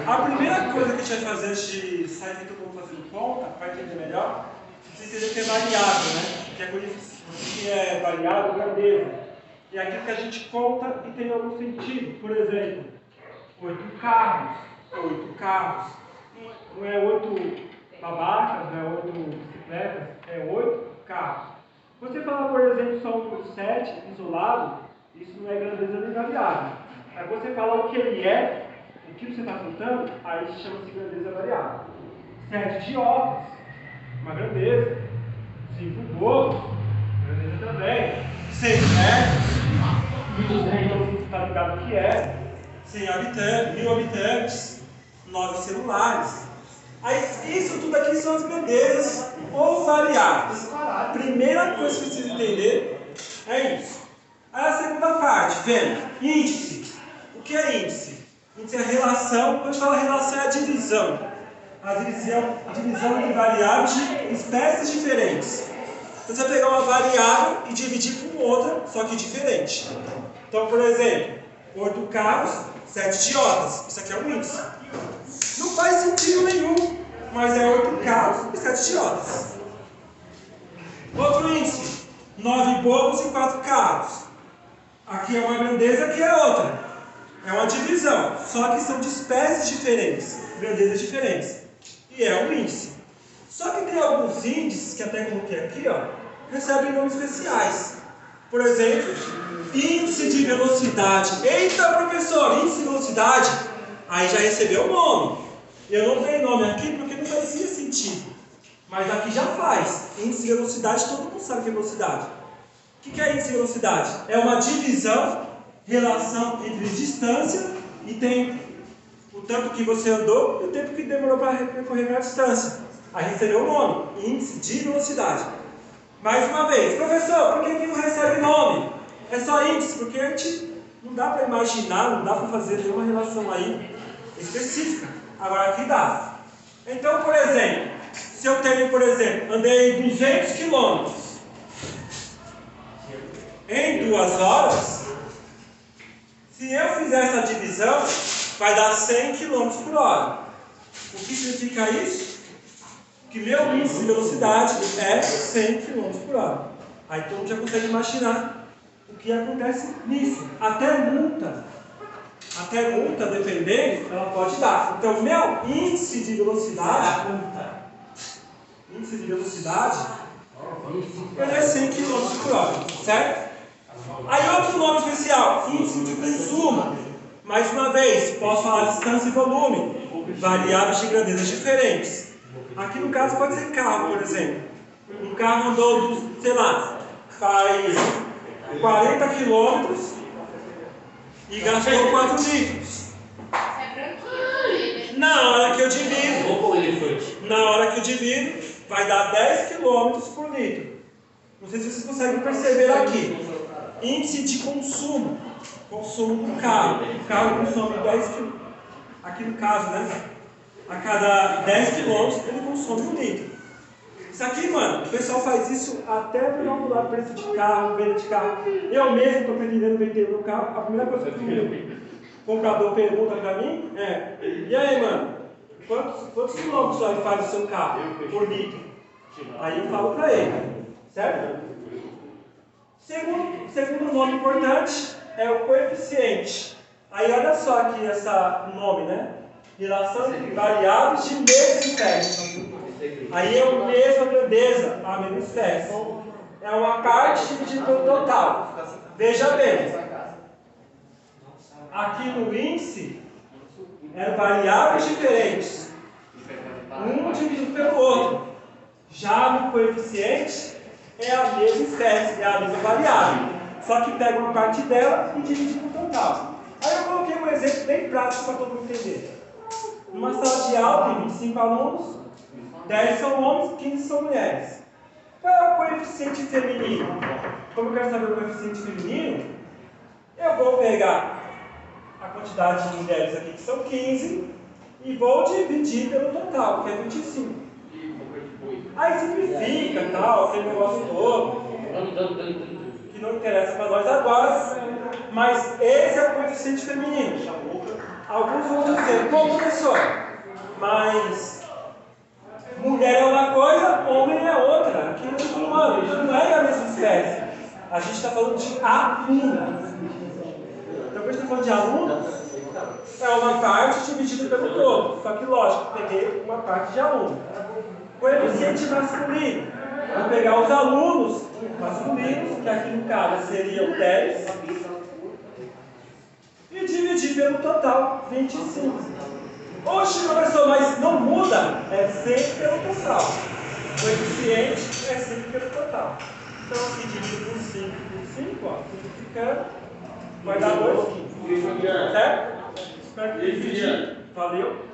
A primeira coisa que a gente vai fazer antes de sair feito como fazendo conta, para entender melhor, você entender que é variável, né? Que é coeficiente, que é variável, grandeza. E aquilo que a gente conta e tem algum sentido. Por exemplo, 8 carros. 8 carros. Não é 8 babacas, não é 8 bicicletas, é 8 carros. Você falar, por exemplo, só um 7 isolado, isso não é grandeza nem variável. Aí você fala o que ele é, o que você está contando, aí chama-se grandeza variável. 7 de ovos, uma grandeza. 5 bolos, grandeza também. 6 metros, 1.200, então você está ligado o que é. 100 habitantes, 1.000 habitantes, 9 celulares. Aí, isso tudo aqui são as grandezas ou variáveis. Primeira coisa que você precisa entender é isso. Aí a segunda parte, vendo, índice. O que é índice? Índice é a relação, quando a gente fala relação é a divisão. A divisão de variáveis de espécies diferentes. Então, você vai pegar uma variável e dividir por outra, só que diferente. Então, por exemplo, 8 carros, 7 idiotas. Isso aqui é um índice. Não faz sentido nenhum, mas é 8 carros e 7 idiotas. Outro índice, 9 bobos e 4 carros. Aqui é uma grandeza, aqui é outra. É uma divisão, só que são de espécies diferentes, grandezas diferentes. E é um índice. Só que tem alguns índices, que até coloquei aqui, ó, recebem nomes especiais. Por exemplo, índice de velocidade. Eita, professor, índice de velocidade. Aí já recebeu o nome. Eu não dei nome aqui porque não fazia sentido. Mas aqui já faz. Índice de velocidade, todo mundo sabe que é velocidade. O que é índice de velocidade? É uma divisão, relação entre distância e tempo. O tempo que você andou e o tempo que demorou para percorrer a distância. Aí recebeu o nome, índice de velocidade. Mais uma vez, professor, por que não recebe nome? É só índice, porque a gente não dá para imaginar, não dá para fazer nenhuma relação aí específica. Agora aqui dá. Então, por exemplo, se eu tenho, por exemplo, andei 200 km em 2 horas, se eu fizer essa divisão, vai dar 100 km por hora. O que significa isso? Que meu índice de velocidade é 100 km por hora. Aí todo mundo já consegue imaginar o que acontece nisso. Até multa, dependendo, ela pode dar. Então, meu índice de velocidade, ele é 100 km por hora, certo? Aí outro nome especial, índice de consumo. Mais uma vez, posso falar distância e volume, variáveis de grandezas diferentes. Aqui no caso pode ser carro, por exemplo. Um carro andou, sei lá, faz 40 km e gastou 4 litros. Na hora que eu divido, vai dar 10 km por litro. Não sei se vocês conseguem perceber aqui. Índice de consumo do carro. O carro consome 10 km. Aqui no caso, né? A cada 10 km ele consome 1 litro. Isso aqui, mano, o pessoal faz isso até para calcular preço de carro, venda de carro. Eu mesmo estou pretendendo vender meu carro. A primeira coisa que o comprador pergunta para mim é: e aí, mano, quantos quilômetros aí faz o seu carro por litro? Aí eu falo para ele, certo? Segundo nome importante é o coeficiente. Aí olha só aqui esse nome, né? Relação entre variáveis de mesma espécie. Aí é a mesma grandeza, a mesma espécie. É uma parte dividida pelo total. Veja bem. Aqui no índice, eram variáveis diferentes. Um dividido pelo outro. Já no coeficiente, é a mesma espécie, é a mesma variável. Só que pega uma parte dela e divide no total. Aí eu coloquei um exemplo bem prático para todo mundo entender. Numa sala de aula tem 25 alunos, 10 são homens, 15 são mulheres. Qual é o coeficiente feminino? Como eu quero saber o coeficiente feminino, eu vou pegar a quantidade de mulheres aqui, que são 15, e vou dividir pelo total, que é 25. Aí simplifica, tal, aquele negócio todo, que não interessa para nós agora, mas esse é o coeficiente feminino. Alguns vão dizer Bom, professor, mas mulher é uma coisa, homem é outra. Aqui no tipo humano, a gente não é a mesma espécie. A gente está falando de alunos. Então, quando a gente está falando de alunos, é uma parte dividida pelo todo. Só que, lógico, peguei uma parte de aluno. Coeficiente masculino. Vou pegar os alunos masculinos, que aqui no caso seriam 10, e dividir pelo total, 25. Oxe, professor, mas não muda? É sempre pelo total. O coeficiente é sempre pelo total. Então, aqui dividido por 5 por 5, ó, simplificando, vai dar 2. Certo? Espero que dividir. Valeu.